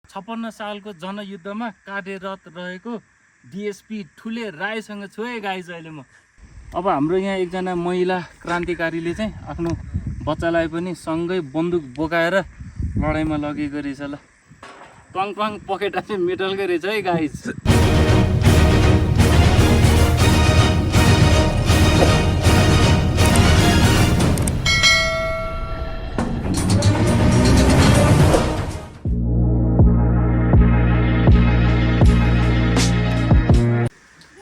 56 सालको जनयुद्धमा कार्यरत रहेको डिएसपी ठुले राईसँग छु है गाइज अहिले म। अब हाम्रो यहाँ एकजना महिला क्रान्तिकारीले चाहिँ आफ्नो बच्चालाई पनि सँगै बन्दुक बोकाएर लडाइँमा लगेको रहेछ ल। टङ टङ पकेटा चाहिँ मेटलकै रहेछ है guys.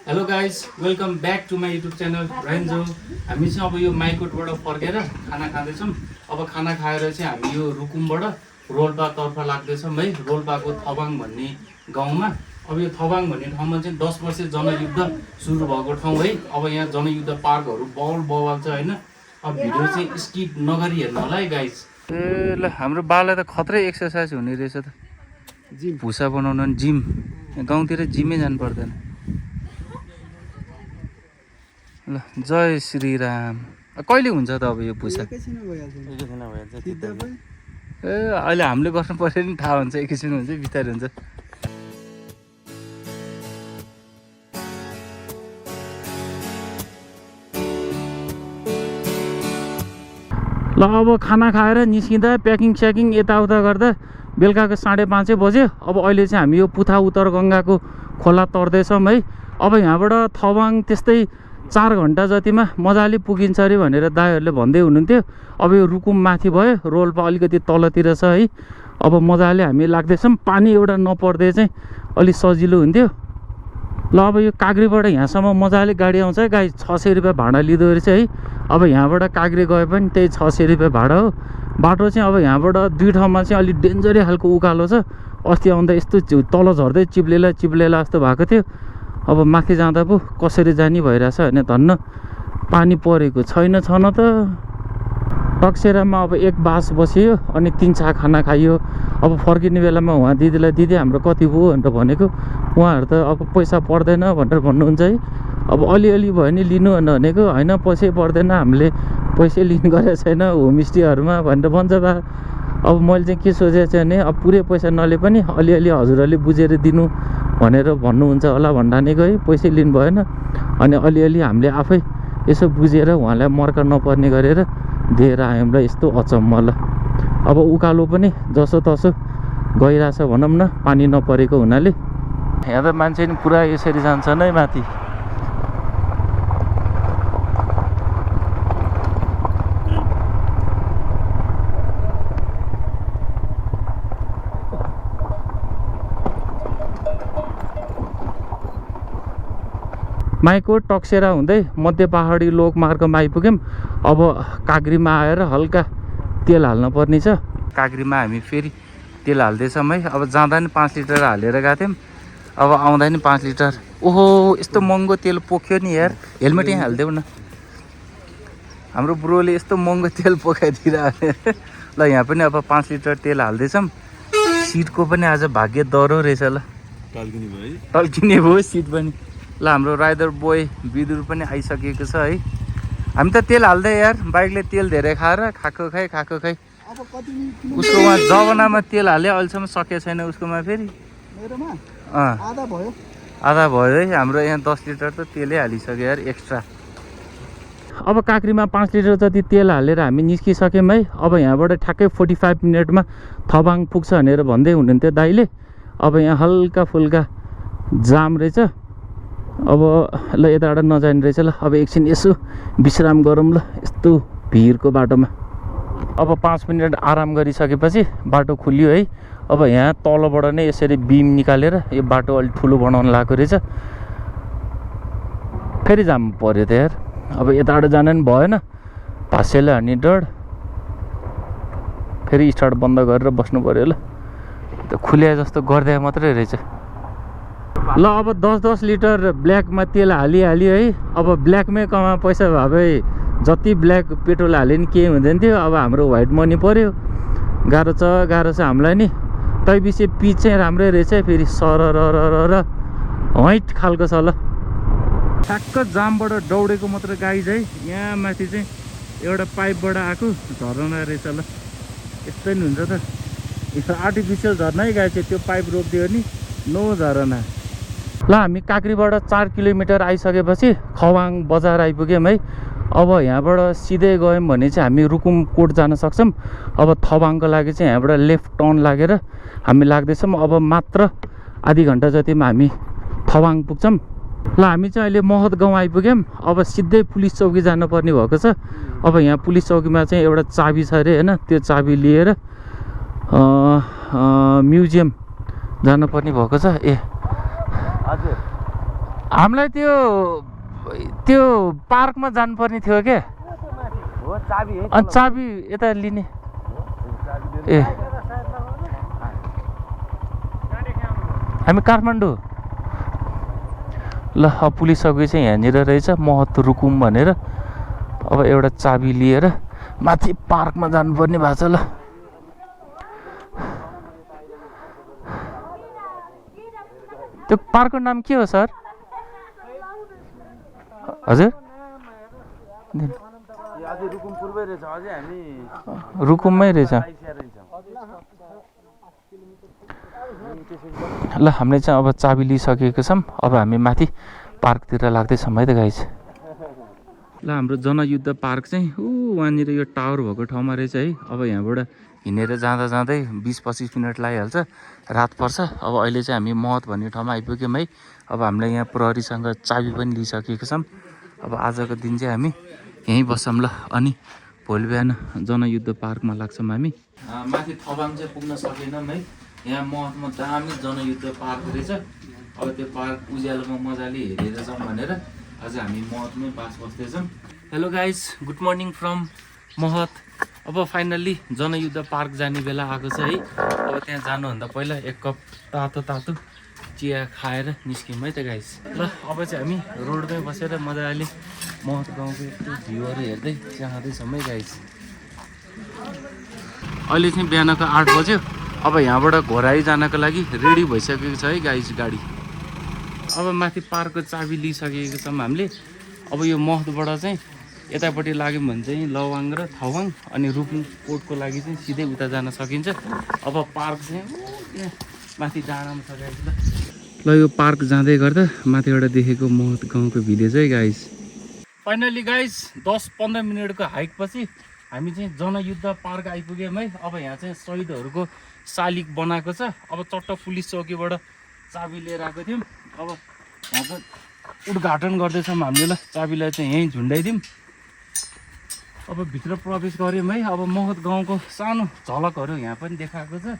Hello guys, welcome back to my YouTube channel Renzo. हामी चाहिँ अब यो माइकोटबाट फर्केर खाना खाँदैछौँ। अब खाना खाएर चाहिँ हामी यो रुकुमबाट रोल्पातर्फ लाग्दैछौँ है। रोल्पाको थबाङ भन्ने गाउँमा। अब यो थबाङ भन्ने ठाउँमा चाहिँ 10 वर्ष जनयुद्ध सुरु भएको ठाउँ है। अब यहाँ जनयुद्ध पार्कहरू बल बवाल छ होइन। अब भिडियो चाहिँ स्किप नगरी हेर्नु होला है गाइज। ए ल, हाम्रो बाललाई त खत्रै एक्सर्साइज हुने रहेछ त। जिम भुसा बनाउनु नि जिम। गाउँतिर जिमै जानु पर्दैन। ल, जय श्रीराम। कहिले हुन्छ त अब यो भुसा? ए अहिले हामीले गर्नु पर्यो नि, थाहा हुन्छ एकैछिन हुन्छ बिस्तारै हुन्छ। ल अब खाना खाएर निस्किँदा प्याकिङ स्याकिङ यताउता गर्दा बेलुकाको 5:30 बज्यो। अब अहिले चाहिँ हामी यो पुथा उत्तर गङ्गाको खोला तर्दैछौँ है। अब यहाँबाट थवाङ त्यस्तै 4 घन्टा जतिमा मजाले पुगिन्छ अरे भनेर दाइहरूले भन्दै हुनुहुन्थ्यो। अब यो रुकुम माथि भयो, रोल्पा अलिकति तलतिर छ है। अब मजाले हामी लाग्दैछौँ। पानी एउटा नपर्दै चाहिँ अलिक सजिलो हुन्थ्यो। ल अब यो काँक्रीबाट यहाँसम्म मजाले गाडी आउँछ है गाई। 600 रुपियाँ भाडा लिँदो रहेछ है। अब यहाँबाट काँक्री गए पनि त्यही 600 रुपियाँ भाडा हो। बाटो चाहिँ अब यहाँबाट 2 ठाउँमा चाहिँ अलिक डेन्जरै खालको उकालो छ। अस्ति आउँदा यस्तो तल झर्दै चिप्लेला जस्तो भएको थियो। अब माथि जाँदा पो कसरी जाने भइरहेछ होइन। धन्न पानी परेको छैन छन त। टक्सेरामा अब 1 बास बसियो अनि 3 छा खाना खाइयो। अब फर्किने बेलामा उहाँ दिदीलाई दिदी हाम्रो कति भयो भनेर भनेको। उहाँहरू त अब पैसा पर्दैन भनेर भन्नुहुन्छ है। अब अलिअलि भयो नि लिनु भनेको होइन, पैसै पर्दैन, हामीले पैसै लिनु गरेको छैन होमस्टेहरूमा भनेर भन्छ बा। अब मैले चाहिँ के सोचेको छु भने अब पुरै पैसा नले पनि अलिअलि हजुरहरूले बुझेर दिनु भनेर भन्नुहुन्छ होला भन्डानेको है। पैसै लिनु भएन अनि अलिअलि हामीले आफै यसो बुझेर उहाँलाई मर्का नपर्ने गरेर दिएर आयौँ ल। यस्तो अचम्म ल। अब उकालो पनि जसो तसो गइरहेछ भनौँ न, पानी नपरेको हुनाले। यहाँ त मान्छे नि पुरा यसरी जान्छन् है माथि। माइकोट टक्सेरा हुँदै मध्य पहाडी लोकमार्गमा आइपुग्यौँ। अब काँक्रीमा आएर हल्का तेल हाल्न पर्ने छ। काँक्रीमा हामी फेरि तेल हाल्दैछौँ है। अब जाँदा नि 5 लिटर हालेर गएको थियौँ। अब आउँदा नि 5 लिटर। ओहो यस्तो महँगो तेल पोख्यो नि यार। हेलमेट यहीँ हालिदेऊ न। हाम्रो ब्रोले यस्तो महँगो तेल पोखाइदिइरहेको। ल यहाँ पनि अब 5 लिटर तेल हाल्दैछौँ। सिटको पनि आज भाग्य दह्रो रहेछ ल। टल्किने भयो सिट पनि। ल हाम्रो राइडर बोय बिदुर पनि आइसकेको छ है। हामी त तेल हाल्दै यार, बाइकले तेल धेरै खाएर खाएको खै। उसको वहाँ जमानामा तेल हाल्यो, अहिलेसम्म सकेको छैन उसकोमा। फेरि आधा भयो है। हाम्रो यहाँ 10 लिटर त तेलै हालिसक्यो यार एक्स्ट्रा। अब काँक्रीमा 5 लिटर जति तेल हालेर हामी निस्किसक्यौँ है। अब यहाँबाट ठ्याक्कै 45 मिनटमा थबाङ पुग्छ भनेर भन्दै हुनुहुन्थ्यो दाइले। अब यहाँ हल्का फुल्का जाम रहेछ। अब ल यताबाट नजाने रहेछ ल। अब एकछिन यसो विश्राम गरौँ ल यस्तो भिरको बाटोमा। अब 5 मिनट आराम गरिसकेपछि बाटो खुल्यो है। अब यहाँ तलबाट नै यसरी बिम निकालेर यो बाटो अलिक ठुलो बनाउन लागेको रहेछ। फेरि जाम पऱ्यो त यार। अब यताबाट जान नि भएन, भाष्यले हान्ने डर। फेरि स्टार्ट बन्द गरेर बस्नु पऱ्यो ल। त खुल्या जस्तो गर्दा मात्रै रहेछ। ल अब 10-10 लिटर ब्ल्याकमा तेल हालिहाल्यो है। अब ब्ल्याकमै कमा पैसा भए जति ब्ल्याक पेट्रोल हाल्यो नि केही हुँदैन थियो। अब हाम्रो व्हाइट मनी पऱ्यो। गाह्रो छ हामीलाई नि। तैपछि पिच चाहिँ राम्रै रहेछ फेरि सरर व्हाइट खालको छ ल। ठ्याक्क जामबाट दौडेको मात्र गाइज है। यहाँ माथि चाहिँ एउटा पाइपबाट आएको झरना रहेछ ल। यस्तै नि हुन्छ त। आर्टिफिसियल झर्ना है गाइस त्यो पाइप रोकिदियो नि नो झरना ल हामी काँक्रीबाट 4 किलोमिटर आइसकेपछि खवाङ बजार आइपुग्यौँ है अब यहाँबाट सिधै गयौँ भने चाहिँ हामी रुकुम कोट जान सक्छौँ अब थवाङको लागि चाहिँ यहाँबाट लेफ्ट टर्न लागेर हामी लाग्दैछौँ अब मात्र आधी घन्टा जतिमा हामी थवाङ पुग्छौँ ल हामी चाहिँ अहिले महत गाउँ आइपुग्यौँ अब सिधै पुलिस चौकी जानुपर्ने भएको छ अब यहाँ पुलिस चौकीमा चाहिँ एउटा चाबी छ अरे होइन त्यो चाबी लिएर म्युजियम जानुपर्ने भएको छ ए हजुर हामीलाई त्यो पार्कमा जानुपर्ने थियो क्या हो चाबी है अनि चाबी यता लिने ए हामी काठमाडौँ ल अब पुलिस चौकी चाहिँ यहाँनिर रहेछ महत रुकुम भनेर अब एउटा चाबी लिएर माथि पार्कमा जानुपर्ने भएको छ ल त्यो पार्कको नाम के हो सर हजुर रुकुम पूर्वै रहेछ अझै हामी रुकुममै रहेछ ल हामीले चाहिँ अब चाबी लिइसकेको छौँ अब हामी माथि पार्कतिर लाग्दैछौँ है त गाइस ल हाम्रो जनयुद्ध पार्क चाहिँ वहाँनिर यो टावर भएको ठाउँमा रहेछ है अब यहाँबाट हिँडेर जाँदा जाँदै 20-25 मिनट लागिहाल्छ रात पर्छ अब अहिले चाहिँ हामी महत भन्ने ठाउँमा आइपुग्यौँ है अब हामीले यहाँ प्रहरीसँग चाबी पनि लिइसकेको छौँ अब आजको दिन चाहिँ हामी यहीँ बस्छौँ ल अनि भोलि बिहान जनयुद्ध पार्कमा लाग्छौँ हामी माथि थवाङ चाहिँ पुग्न सकेनौँ है यहाँ महतमा दामी जनयुद्ध पार्क रहेछ अब त्यो पार्क उज्यालोमा मजाले हेरेर जाउँ भनेर आज हामी महतमै बास बस्दैछौँ hello guys good morning from Mahat अब फाइनल्ली जनयुद्ध पार्क जाने बेला आएको छ है अब त्यहाँ जानुभन्दा पहिला एक कप तातो तातो चिया खाएर निस्क्यौँ है त गाइस ल अब चाहिँ हामी रोडमै बसेर मजाले महत गाउँको यस्तो भ्यूहरू हेर्दै जाँदैछौँ है गाइस अहिले चाहिँ बिहानको 8 बज्यो अब यहाँबाट घोराइ जानको लागि रेडी भइसकेको छ है गाइस गाडी अब माथि पार्कको चाबी लिइसकेको छौँ हामीले अब यो महतबाट चाहिँ यतापट्टि लाग्यौँ भने चाहिँ लवाङ र थवाङ अनि रुकुम कोटको लागि चाहिँ सिधै उता जान सकिन्छ अब पार्क चाहिँ त्यहाँ माथि डाँडामा छ गाइस ल यो पार्क जाँदै गर्दा माथिबाट देखेको महत गाउँको भिलेज है गाइस फाइनली गाइस 10-15 मिनटको हाइक पछि हामी चाहिँ जनयुद्ध पार्क आइपुग्यौँ है अब यहाँ चाहिँ शहीदहरूको शालिग बनाएको छ अब चट्ट पुलिस चौकीबाट चाबी लिएर आएको थियौँ अब यहाँको उद्घाटन गर्दैछौँ हामीले ल चाबीलाई चाहिँ यहीँ झुन्डाइदिउँ अब भित्र प्रवेश गऱ्यौँ है अब महत गाउँको सानो झलकहरू यहाँ पनि देखाएको छ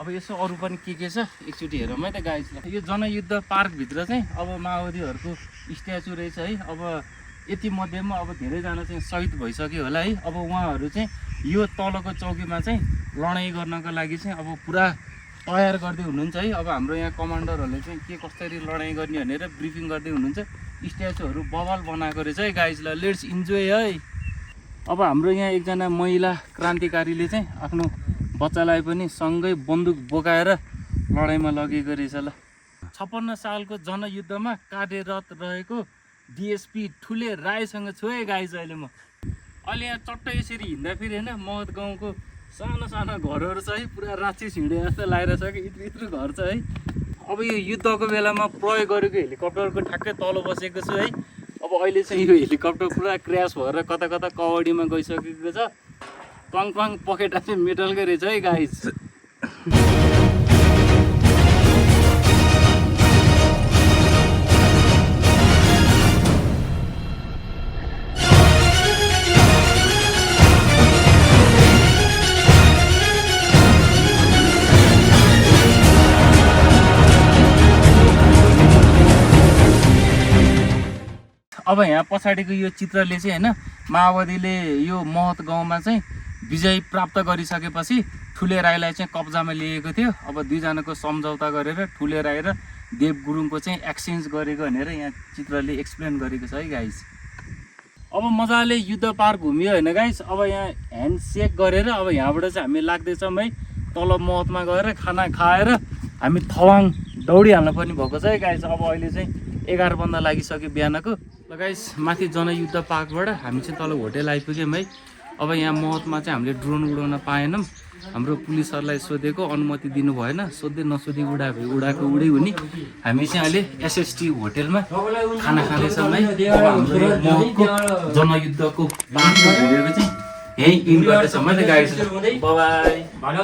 अब यसो अरू पनि के छ एकचोटि हेरौँ है त गाइस यो जनयुद्ध पार्कभित्र चाहिँ अब माओवादीहरूको स्ट्याचु रहेछ है अब यति मध्येमा अब धेरैजना चाहिँ शहीद भइसक्यो होला है अब उहाँहरू चाहिँ यो तलको चौकीमा चाहिँ लडाइँ गर्नको लागि चाहिँ अब पुरा तयार गर्दै हुनुहुन्छ है अब हाम्रो यहाँ कमान्डरहरूले चाहिँ के कसरी लडाइँ गर्ने भनेर ब्रिफिङ गर्दै हुनुहुन्छ स्ट्याचुहरू बवाल बनाएको रहेछ है गाइस ल लेट्स इन्जोय है अब हाम्रो यहाँ एकजना महिला क्रान्तिकारीले चाहिँ आफ्नो बच्चालाई पनि सँगै बन्दुक बोकाएर लडाइँमा लगेको रहेछ ल 56 सालको जनयुद्धमा कार्यरत रहेको डिएसपी ठुले राईसँग छु है गाइस अहिले म अहिले यहाँ चट्ट यसरी हिँड्दाखेरि होइन महत गाउँको सानो सानो घरहरू छ है पुरा राक्षस हिँडे जस्तो लागिरहेछ कि इत्रु घर छ है अब यो युद्धको बेलामा प्रयोग गरेको हेलिकप्टरको ठ्याक्कै तल बसेको छु है अब अहिले चाहिँ यो हेलिकप्टर पुरा क्र्यास भएर कता कता कबड्डीमा गइसकेको छ टङ पकेटा चाहिँ मेटलकै रहेछ है गाइस अब यहाँ पछाडिको यो चित्रले चाहिँ होइन माओवादीले यो महत गाउँमा चाहिँ विजय प्राप्त गरिसकेपछि ठुले राईलाई चाहिँ कब्जामा लिएको थियो अब दुईजनाको सम्झौता गरेर ठुले राई र देव गुरुङको चाहिँ एक्सचेन्ज गरेको भनेर यहाँ चित्रले एक्सप्लेन गरेको छ है गाइस अब मजाले युद्ध पार्क घुमियो होइन गाइस अब यहाँ ह्यान्डसेक गरेर अब यहाँबाट चाहिँ हामी लाग्दैछौँ है तल महतमा गएर खाना खाएर हामी थवाङ दौडिहाल्नु पर्ने भएको छ है गाइस अब अहिले चाहिँ 11 बन्द लागिसक्यो बिहानको ल गाइस माथि जनयुद्ध पार्कबाट हामी चाहिँ तल होटेल आइपुग्यौँ है अब यहाँ महतमा चाहिँ हामीले ड्रोन उडाउन पाएनौँ हाम्रो पुलिसहरूलाई सोधेको अनुमति दिनु भएन, सोध्दै नसोधी उडाको उडै हुने। हामी चाहिँ अहिले एसएसटी होटेलमा खाना खाँदैछौँ है। अब हाम्रो यो महतको जनयुद्धको पाँचको भिडियोको चाहिँ यहीँ इन गर्दैछौँ है त गाइस। बाई।